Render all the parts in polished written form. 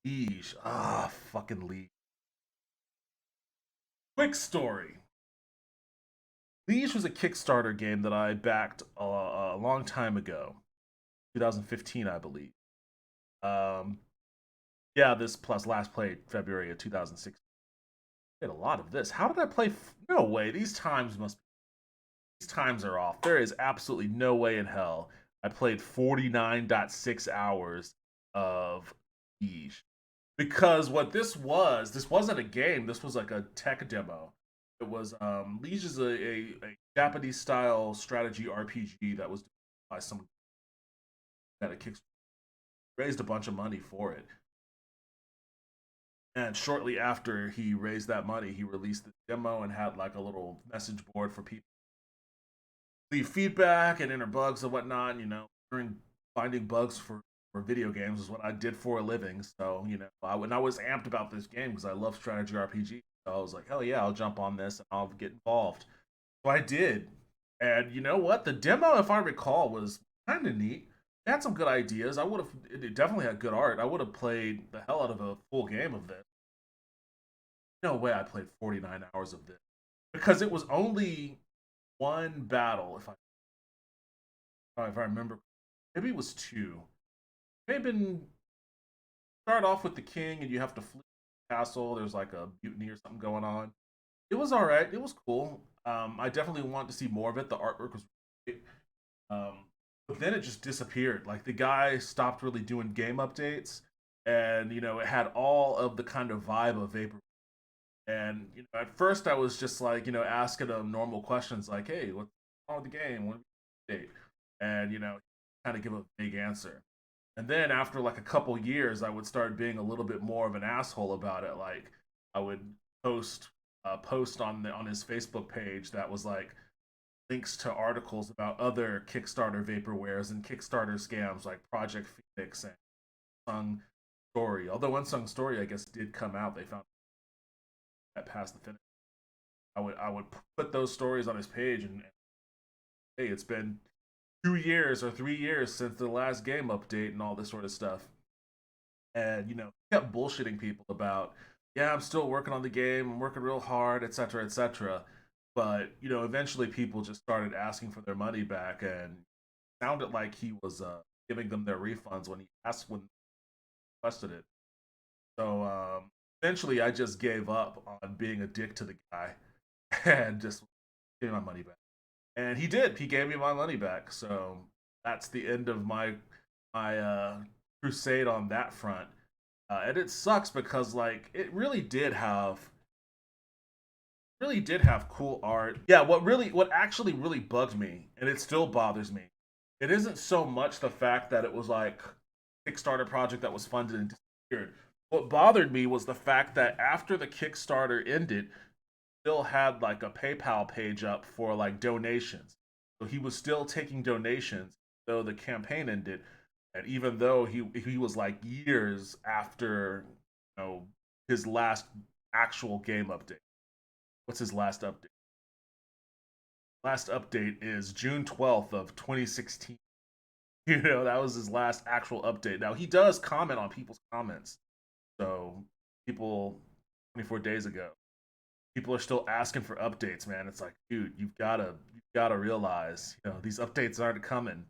Liege. Ah, fucking Liege. Quick story. Liege was a Kickstarter game that I backed a long time ago, 2015, I believe. Um, yeah, this plus last played February of 2016. Did a lot of this. How did I play? No way. These times are off. There is absolutely no way in hell I played 49.6 hours of Liege. Because what this wasn't a game. This was like a tech demo. It was Liege is a Japanese style strategy RPG that was by someone that a Kickstarter raised a bunch of money for it. And shortly after he raised that money, he released the demo and had like a little message board for people to leave feedback and enter bugs and whatnot. Finding bugs for video games is what I did for a living. So, when I was amped about this game because I love strategy RPG, so I was like, hell yeah, I'll jump on this and I'll get involved. So I did. And you know what? The demo, if I recall, was kind of neat. It had some good ideas. It definitely had good art. I would have played the hell out of a full game of this. No way I played 49 hours of this. Because it was only one battle, if I remember. Maybe it was two. Maybe been start off with the king and you have to flee the castle. There's like a mutiny or something going on. It was all right. It was cool. I definitely want to see more of it. The artwork was great. But then it just disappeared. Like the guy stopped really doing game updates, and it had all of the kind of vibe of Vapor. And at first I was just like asking him normal questions like, "Hey, what's wrong with the game? When date?" And kind of give a big answer. And then after like a couple years, I would start being a little bit more of an asshole about it. Like I would post post on his Facebook page that was like links to articles about other Kickstarter vaporwares and Kickstarter scams like Project Phoenix and Unsung Story. Although Unsung Story, I guess, did come out, they found that past the finish. I would put those stories on his page and hey, it's been 2 years or 3 years since the last game update and all this sort of stuff. And kept bullshitting people about, yeah, I'm still working on the game, I'm working real hard, etc., etc. But eventually people just started asking for their money back, and it sounded like he was giving them their refunds when he requested it. So eventually, I just gave up on being a dick to the guy and just gave my money back. And he did. He gave me my money back. So that's the end of my crusade on that front. And it sucks because like it really did have cool art. Yeah, what actually really bugged me, and it still bothers me, it isn't so much the fact that it was like Kickstarter project that was funded and disappeared. What bothered me was the fact that after the Kickstarter ended, still had like a PayPal page up for like donations. So he was still taking donations though the campaign ended, and even though he was like years after his last actual game update. What's his last update? Last update is June 12th of 2016. That was his last actual update. Now he does comment on people's comments. So people 24 days ago, people are still asking for updates, man. It's like, dude, you've gotta realize, these updates aren't coming.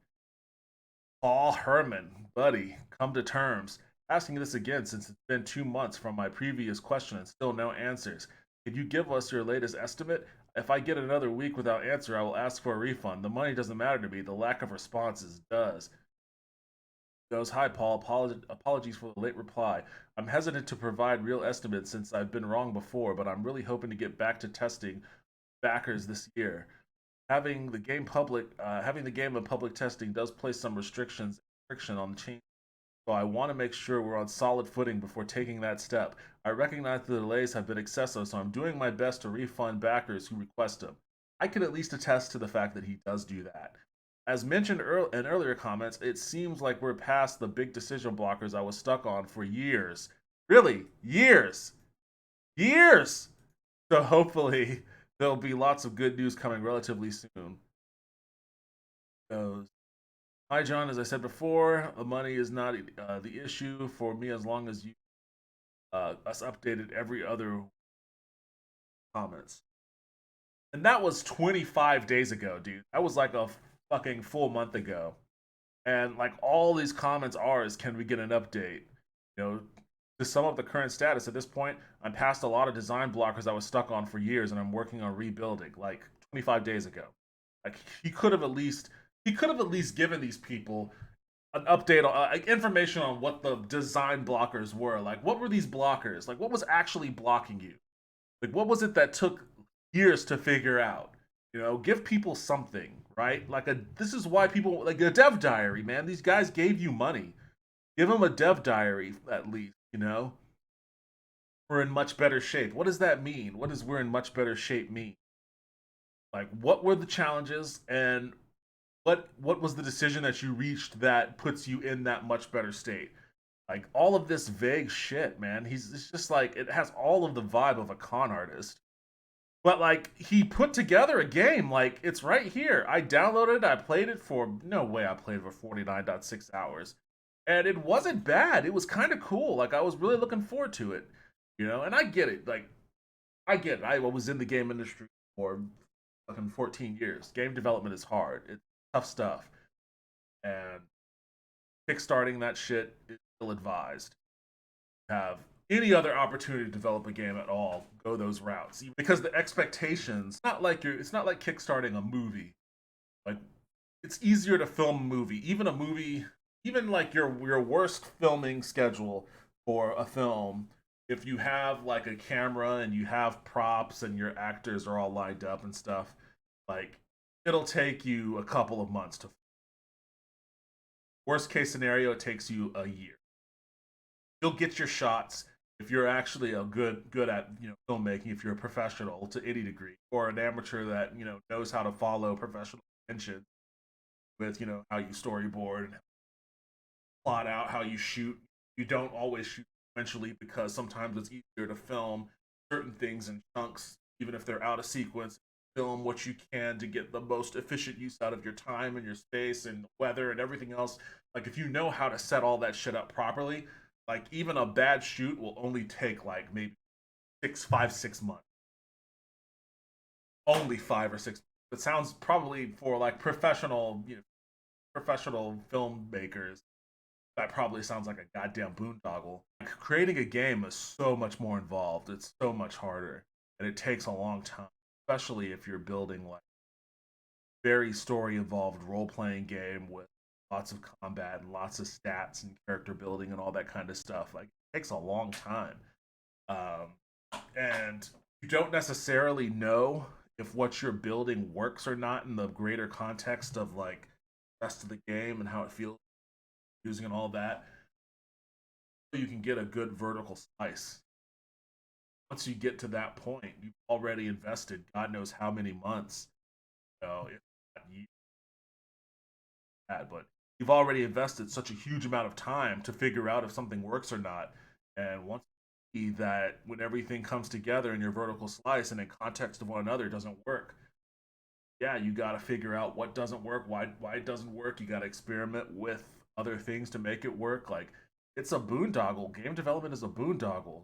Paul Herman, buddy, come to terms. Asking this again since it's been 2 months from my previous question and still no answers. Could you give us your latest estimate? If I get another week without answer, I will ask for a refund. The money doesn't matter to me. The lack of responses does. Goes, hi, Paul. Apologies for the late reply. I'm hesitant to provide real estimates since I've been wrong before, but I'm really hoping to get back to testing backers this year. Having the game in public testing does place some friction on the change. So I want to make sure we're on solid footing before taking that step. I recognize the delays have been excessive, so I'm doing my best to refund backers who request them. I can at least attest to the fact that he does do that. As mentioned in earlier comments, it seems like we're past the big decision blockers I was stuck on for years. Really, years, years. So hopefully there'll be lots of good news coming relatively soon. Goes, hi John, as I said before, the money is not the issue for me as long as you us updated every other comments. And that was 25 days ago, dude. That was like a fucking full month ago. And like all these comments are is, can we get an update? You know, to sum up the current status at this point, I'm past a lot of design blockers I was stuck on for years, and I'm working on rebuilding. Like 25 days ago, like he could have at least given these people an update on like, information on what the design blockers were. Like, what were these blockers? Like, what was actually blocking you? Like, what was it that took years to figure out? You know, give people something, right? Like this is why people like a dev diary, man. These guys gave you money. Give them a dev diary at least, you know? We're in much better shape. What does that mean? What does we're in much better shape mean? Like what were the challenges and what was the decision that you reached that puts you in that much better state? Like all of this vague shit, man. It's just like it has all of the vibe of a con artist. But like he put together a game, like it's right here. I downloaded it, I played it for no way I played it for 49.6 hours. And it wasn't bad. It was kind of cool. Like I was really looking forward to it. You know, and I get it. Like I get it. I was in the game industry for fucking 14 years. Game development is hard. It's tough stuff. And kickstarting that shit is ill advised. Have any other opportunity to develop a game at all, go those routes. Because the expectations, it's not like kickstarting a movie. Like it's easier to film a movie. Even a movie, even like your worst filming schedule for a film, if you have like a camera and you have props and your actors are all lined up and stuff, like it'll take you a couple of months to. Worst case scenario, it takes you a year. You'll get your shots if you're actually a good at filmmaking. If you're a professional to any degree, or an amateur that knows how to follow professional convention with how you storyboard and plot out how you shoot. You don't always shoot sequentially because sometimes it's easier to film certain things in chunks, even if they're out of sequence. Film what you can to get the most efficient use out of your time and your space and weather and everything else. Like if you know how to set all that shit up properly, like even a bad shoot will only take like maybe 6 months. Only 5 or 6. It sounds probably for like professional filmmakers. That probably sounds like a goddamn boondoggle. Like, creating a game is so much more involved. It's so much harder, and it takes a long time, especially if you're building like very story involved role playing game with lots of combat and lots of stats and character building and all that kind of stuff. Like it takes a long time, and you don't necessarily know if what you're building works or not in the greater context of like the rest of the game and how it feels using and all that. You can get a good vertical slice. Once you get to that point, you've already invested God knows how many months. If not years, but you've already invested such a huge amount of time to figure out if something works or not. And once you see that when everything comes together in your vertical slice and in context of one another doesn't work, yeah, you got to figure out what doesn't work, why it doesn't work. You got to experiment with other things to make it work. Like it's a boondoggle. Game development is a boondoggle.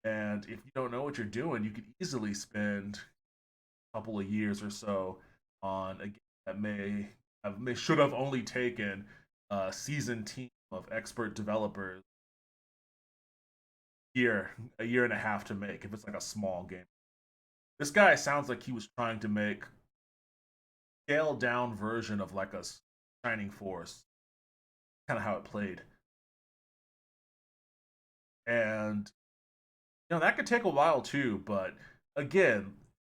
And if you don't know what you're doing, you could easily spend a couple of years or so on a game that should have only taken a seasoned team of expert developers a year and a half to make if it's like a small game. This guy sounds like he was trying to make scaled down version of like a Shining Force, kind of how it played. And that could take a while too, but again,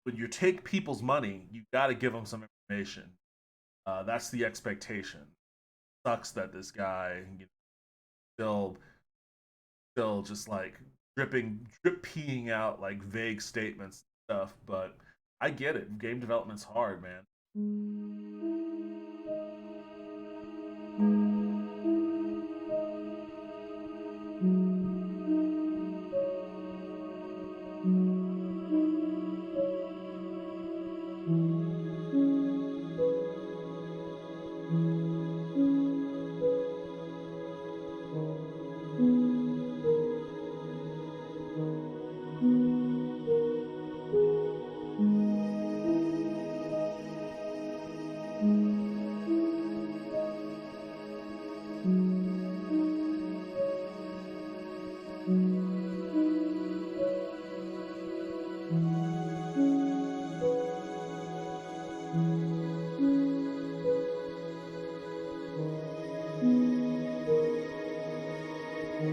when you take people's money, you got to give them some information. That's the expectation. Sucks that this guy still just like drip peeing out like vague statements and stuff, but I get it. Game development's hard, man. See,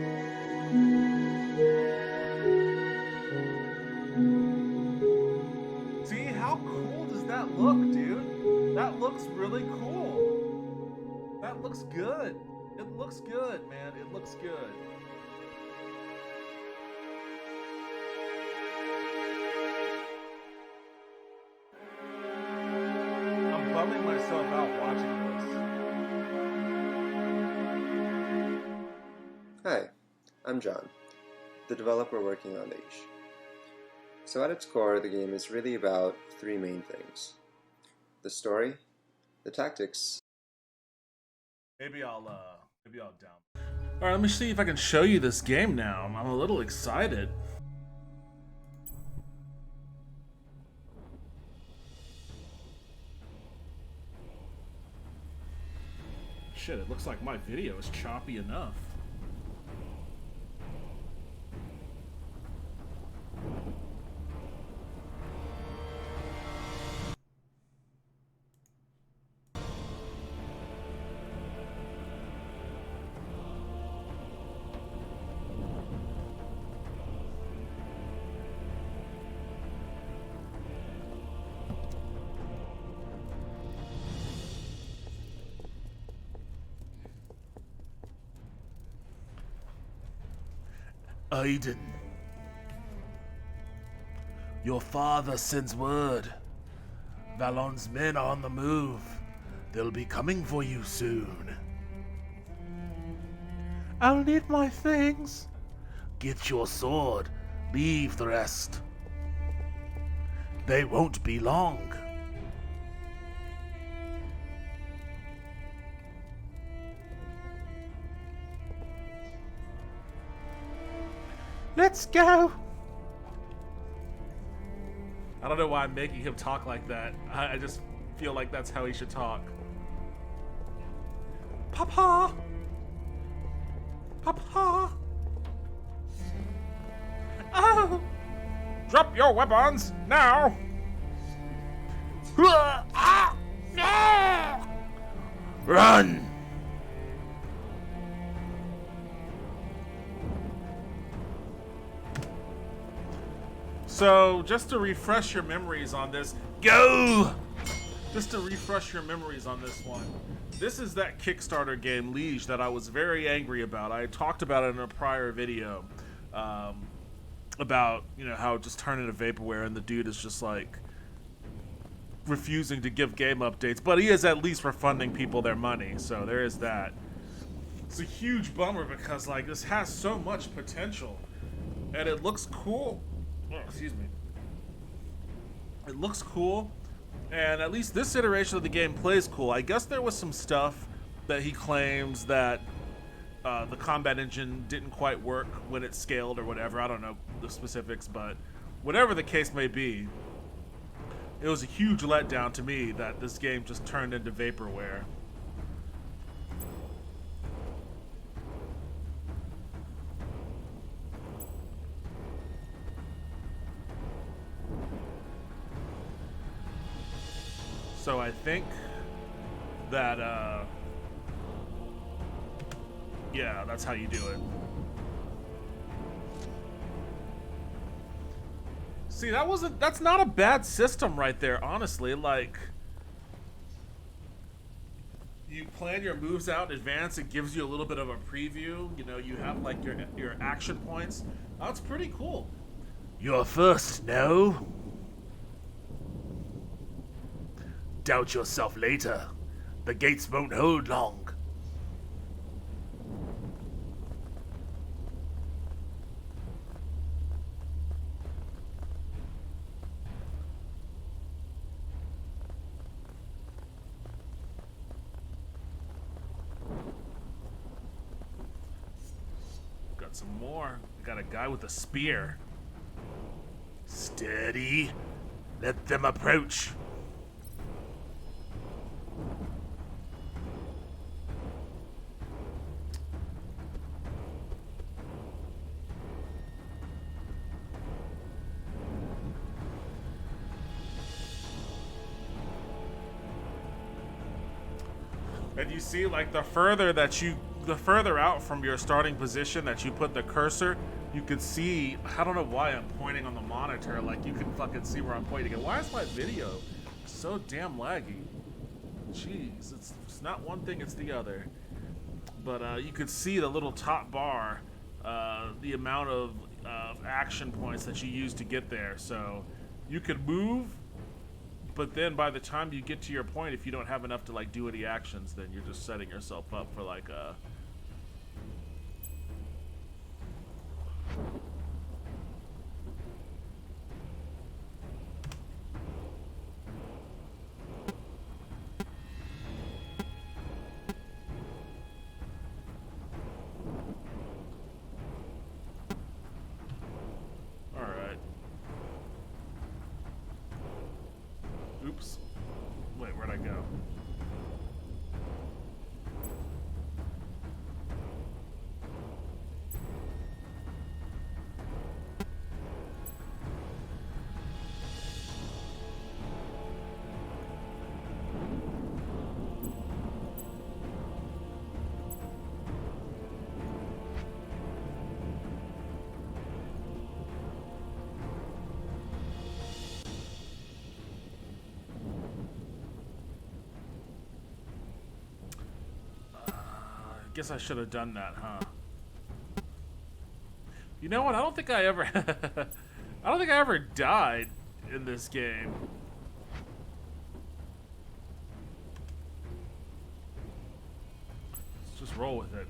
how cool does that look, dude? That looks really cool. That looks good. It looks good, man. It looks good. I'm bumming myself out watching this. Hi, I'm John, the developer working on Liege. So at its core, the game is really about three main things. The story, the tactics. Maybe I'll down. Alright, let me see if I can show you this game now. I'm a little excited. Shit, it looks like my video is choppy enough. Aiden, your father sends word. Valon's men are on the move. They'll be coming for you soon. I'll need my things. Get your sword. Leave the rest. They won't be long. Let's go! I don't know why I'm making him talk like that. I just feel like that's how he should talk. Papa! Papa! Oh! Drop your weapons, now! Run! So, just to refresh your memories on this, go! Just to refresh your memories on this one. This is that Kickstarter game, Liege, that I was very angry about. I talked about it in a prior video. About, you know, how it just turned into vaporware and the dude is just like refusing to give game updates, but he is at least refunding people their money, so there is that. It's a huge bummer because like this has so much potential and it looks cool. Oh, excuse me. It looks cool, and at least this iteration of the game plays cool. I guess there was some stuff that he claims that the combat engine didn't quite work when it scaled or whatever. I don't know the specifics, but whatever the case may be, it was a huge letdown to me that this game just turned into vaporware. So I think that, yeah, that's how you do it. See, that's not a bad system right there, honestly. Like, you plan your moves out in advance, it gives you a little bit of a preview. You know, you have like your action points. That's pretty cool. You're first, no? Doubt yourself later. The gates won't hold long. Got some more. We got a guy with a spear. Steady. Let them approach. And you see, like, the further that the further out from your starting position that you put the cursor, you could see. I don't know why I'm pointing on the monitor. Like, you can fucking see where I'm pointing. And why is my video so damn laggy? Jeez, it's not one thing, it's the other. But you could see the little top bar, the amount of action points that you use to get there. So you could move, but then by the time you get to your point, if you don't have enough to like do any actions, then you're just setting yourself up for like a... Oops. Wait, where'd I go? Guess I should have done that, huh? You know what? I don't think I ever I don't think I ever died in this game. Let's just roll with it.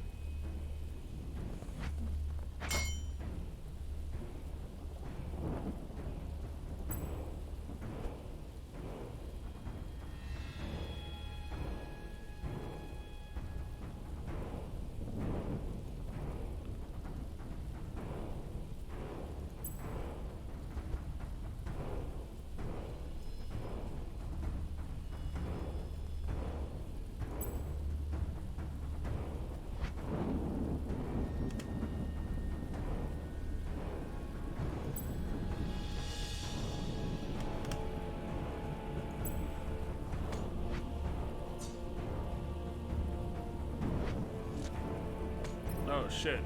Oh shit.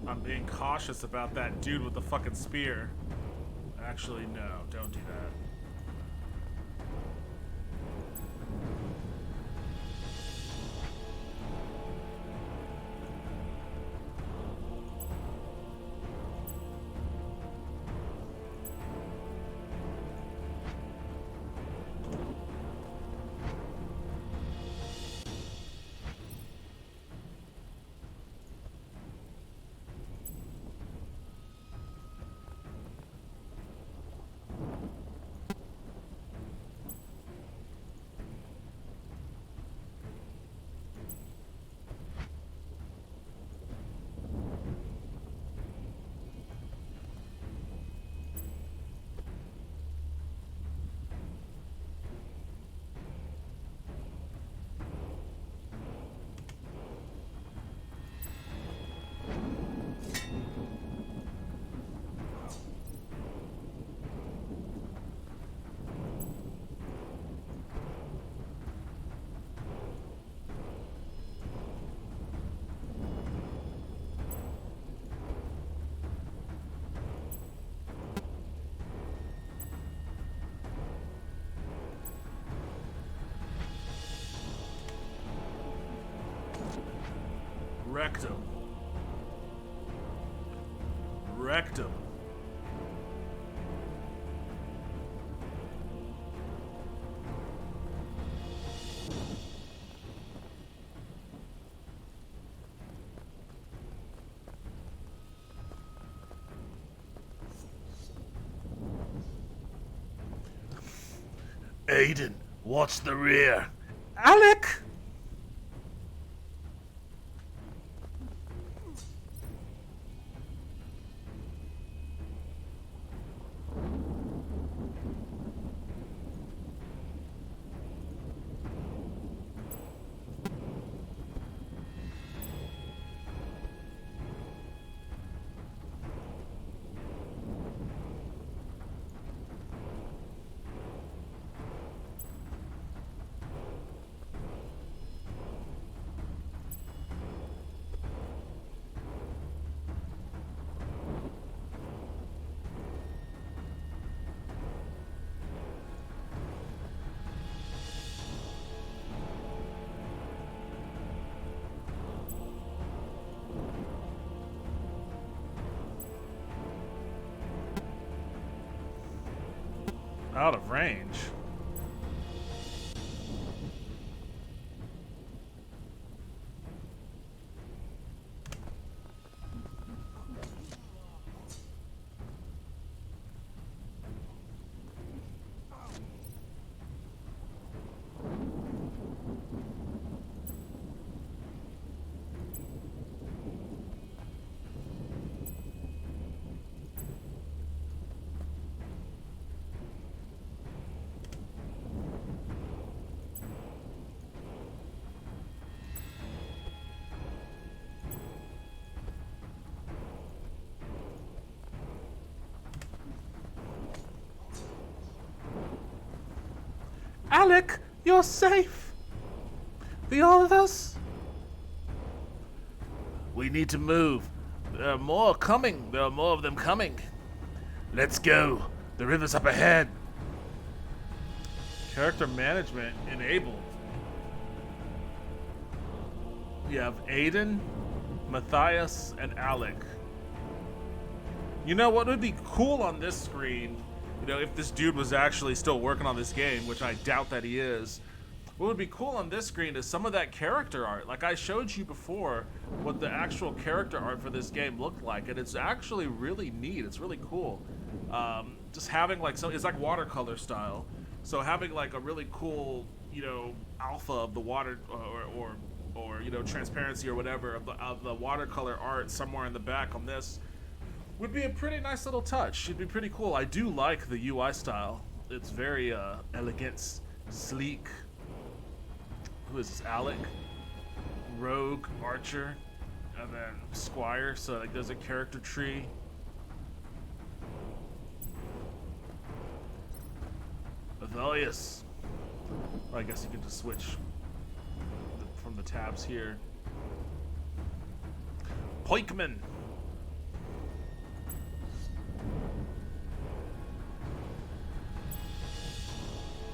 I'm being cautious about that dude with the fucking spear. Actually, no, don't do that. Rectum. Rectum. Aiden, watch the rear. Alec! Out of range. Alec, you're safe. The others? We need to move. There are more coming. There are more of them coming. Let's go. The river's up ahead. Character management enabled. You have Aiden, Matthias, and Alec. You know what would be cool on this screen? You know, if this dude was actually still working on this game, which I doubt that he is, what would be cool on this screen is some of that character art. Like I showed you before what the actual character art for this game looked like, and it's actually really neat. It's really cool. Just having like it's like watercolor style. So having like a really cool, you know, alpha of the water or you know, transparency or whatever of the watercolor art somewhere in the back on this would be a pretty nice little touch. It'd be pretty cool. I do like the UI style. It's very elegant, sleek. Who is this? Alec, Rogue, Archer, and then Squire. So like there's a character tree. Athalius. I guess you can just switch from the tabs here. Poikman.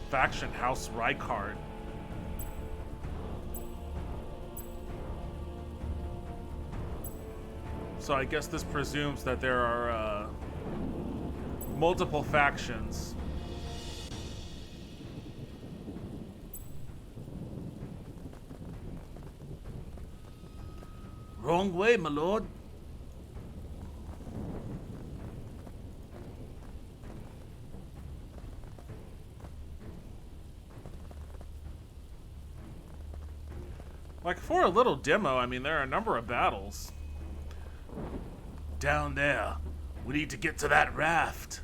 Faction House Rykard. So I guess this presumes that there are multiple factions. Wrong way, my lord. Like, for a little demo, I mean, there are a number of battles. Down there. We need to get to that raft.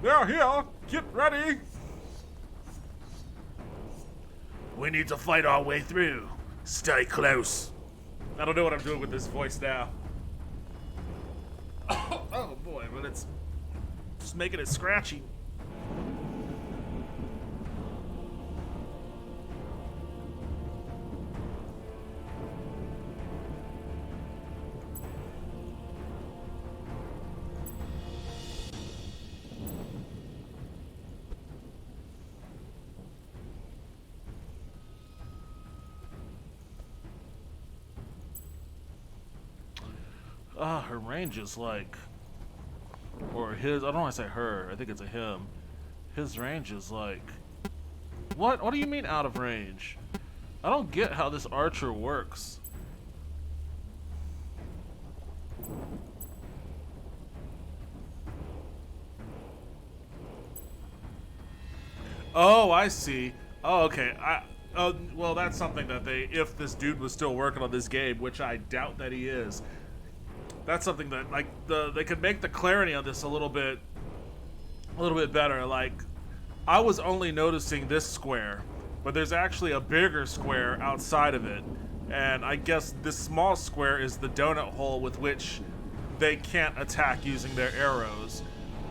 They're here. Get ready. We need to fight our way through. Stay close. I don't know what I'm doing with this voice now. Oh boy, but it's just making it scratchy. Her range is like, or his, I don't want to say her, I think it's a him. His range is like, what do you mean out of range? I don't get how this archer works. Oh, I see. Oh, okay. Well, that's something that if this dude was still working on this game, which I doubt that he is, that's something that like they could make the clarity on this a little bit better. Like, I was only noticing this square, but there's actually a bigger square outside of it, and I guess this small square is the donut hole with which they can't attack using their arrows.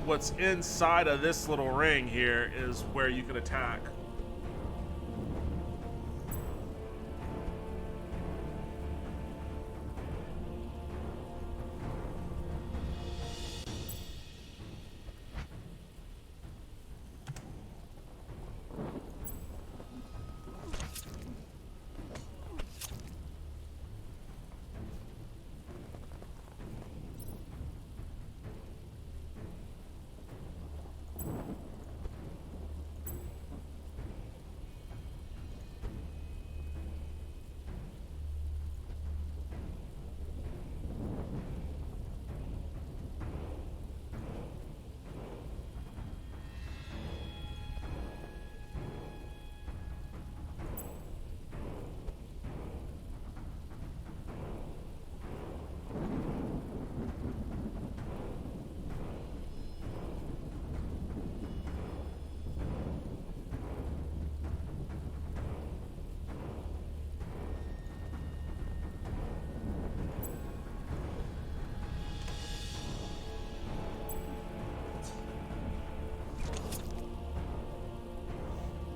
What's inside of this little ring here is where you can attack.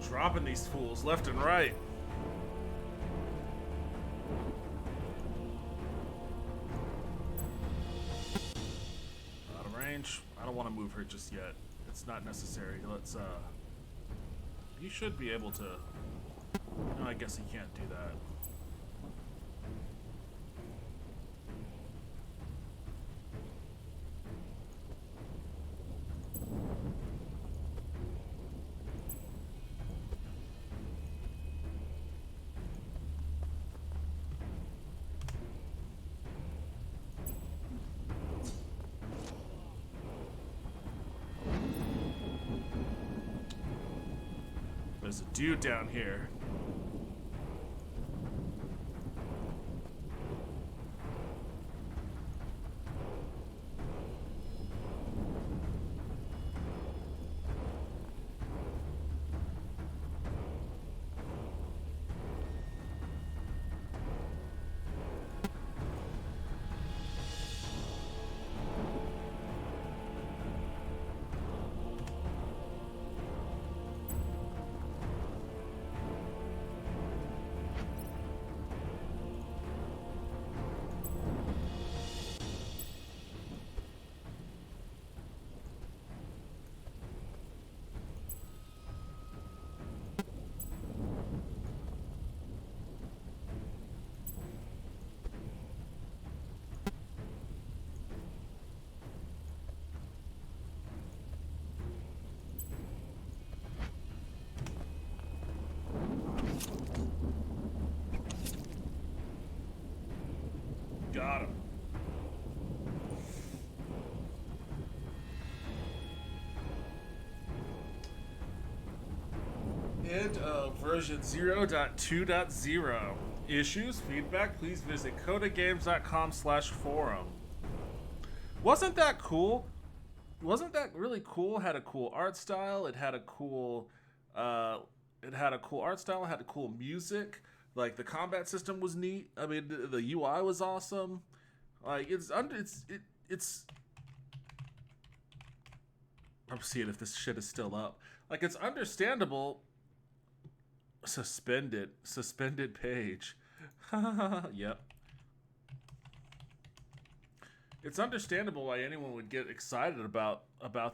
Dropping these fools left and right. Out of range. I don't want to move her just yet. It's not necessary. Let's you should be able to. No, I guess you can't do that. There's a dude down here. Got him. End of version 0.2.0. Issues, feedback, please visit kodagames.com/forum. Wasn't that cool? Wasn't that really cool? Had a cool art style. It had a cool art style. It had a cool music. Like the combat system was neat. I mean, the UI was awesome. Like it's. I'm seeing if this shit is still up. Like it's understandable. Suspended page. Yep. It's understandable why anyone would get excited about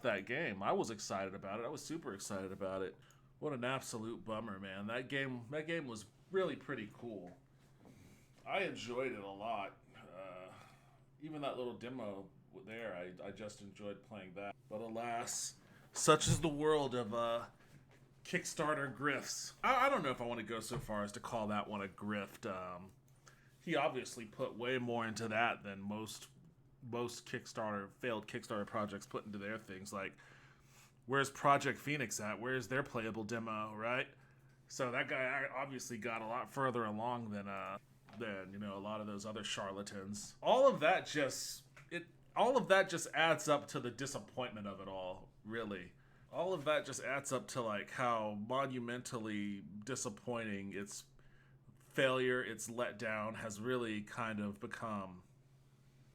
that game. I was excited about it. I was super excited about it. What an absolute bummer, man. That game was really pretty cool. I enjoyed it a lot. Even that little demo there, I just enjoyed playing that. But alas, such is the world of Kickstarter grifts. I don't know if I want to go so far as to call that one a grift. He obviously put way more into that than most failed Kickstarter projects put into their things. Like where's Project Phoenix at? Where's their playable demo, right? So that guy obviously got a lot further along than a lot of those other charlatans. All of that just adds up to the disappointment of it all, really. All of that just adds up to like how monumentally disappointing its failure, its letdown has really kind of become.